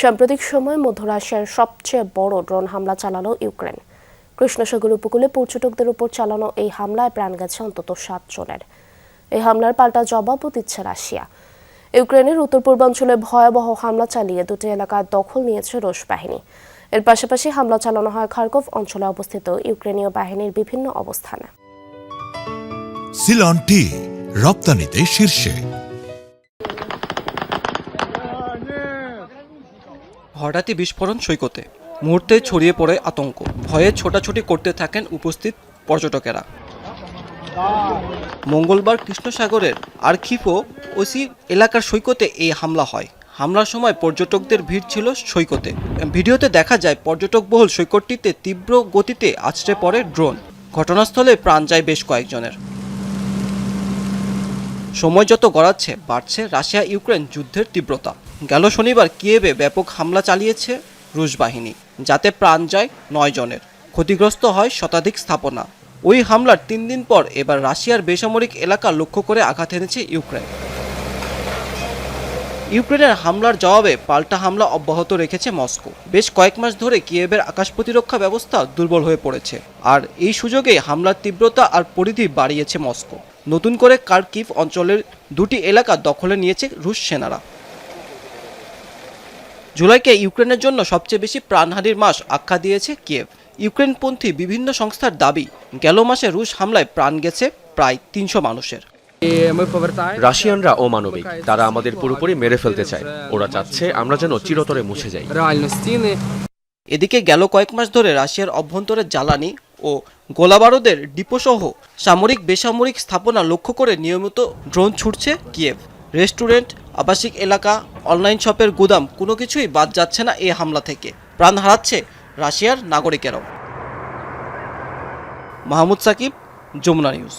সাম্প্রতিক সময়ে মধ্য রাশিয়ার সবচেয়ে বড় ড্রোন হামলা চালালো ইউক্রেন। কৃষ্ণসাগর উপকূলে পর্যটকদের উপর চালানো এই হামলায় প্রাণ গেছে অন্তত 7 জনের। এই হামলার পাল্টা জবাবও দিচ্ছে রাশিয়া। ইউক্রেনের উত্তর পূর্বাঞ্চলে ভয়াবহ হামলা চালিয়ে দুটি এলাকা দখল নিয়েছে রুশ বাহিনী। এর পাশাপাশি হামলা চালানো হয় খার্কভ অঞ্চলে অবস্থিত ইউক্রেনীয় বাহিনীর বিভিন্ন অবস্থানে। সিলন টি রপ্তানিতে শীর্ষে। হঠাৎই বিস্ফোরণ সৈকতে, মুহূর্তে ছড়িয়ে পড়ে আতঙ্ক। ভয়ে ছোটাছুটি করতে থাকেন উপস্থিত পর্যটকেরা। মঙ্গলবার কৃষ্ণসাগরের আর্খিভো ওসি এলাকার সৈকতে এই হামলা হয়। হামলার সময় পর্যটকদের ভিড় ছিল সৈকতে। ভিডিওতে দেখা যায় পর্যটকবহুল সৈকতটিতে তীব্র গতিতে আছড়ে পড়ে ড্রোন। ঘটনাস্থলে প্রাণ যায় বেশ কয়েকজনের। সময় যত গড়াচ্ছে বাড়ছে রাশিয়া ইউক্রেন যুদ্ধের তীব্রতা। গেল শনিবার কিয়েভে ব্যাপক হামলা চালিয়েছে রুশ বাহিনী, যাতে প্রাণ যায় 9 জনের। ক্ষতিগ্রস্ত হয় শতাধিক স্থাপনা। ওই হামলার 3 দিন পর এবার রাশিয়ার বেসামরিক এলাকা লক্ষ্য করে আঘাত এনেছে ইউক্রেন। ইউক্রেনের হামলার জবাবে পাল্টা হামলা অব্যাহত রেখেছে মস্কো। বেশ কয়েক মাস ধরে কিয়েভের আকাশ প্রতিরক্ষা ব্যবস্থা দুর্বল হয়ে পড়েছে, আর এই সুযোগে হামলার তীব্রতা আর পরিধি বাড়িয়েছে মস্কো। নতুন করে খার্কিভ অঞ্চলের 2টি এলাকা দখলে নিয়েছে রুশ সেনারা। জুলাইকে ইউক্রেনের জন্য সবচেয়ে বেশি প্রাণহানির মাস আখ্যা দিয়েছে কিয়েভ। ইউক্রেনপন্থী বিভিন্ন সংস্থার দাবি, গেল মাসে রুশ হামলায় প্রাণ গেছে প্রায় 300 মানুষের। রাশিয়ানরা অমানবিক, তারা আমাদের পুরোপুরি মেরে ফেলতে চায়। ওরা চাচ্ছে আমরা যেন চিরতরে মুছে যাই। এদিকে গেল কয়েক মাস ধরে রাশিয়ার অভ্যন্তরে জ্বালানি ও গোলাবারুদের ডিপোসহ সামরিক বেসামরিক স্থাপনা লক্ষ্য করে নিয়মিত ড্রোন ছুটছে কিয়েভ। রেস্টুরেন্ট, আবাসিক এলাকা, অনলাইন শপের গুদাম, কোনো কিছুই বাদ যাচ্ছে না এই হামলা থেকে। প্রাণ হারাচ্ছে রাশিয়ার নাগরিকেরাও। মাহমুদ সাকিব, যমুনা নিউজ।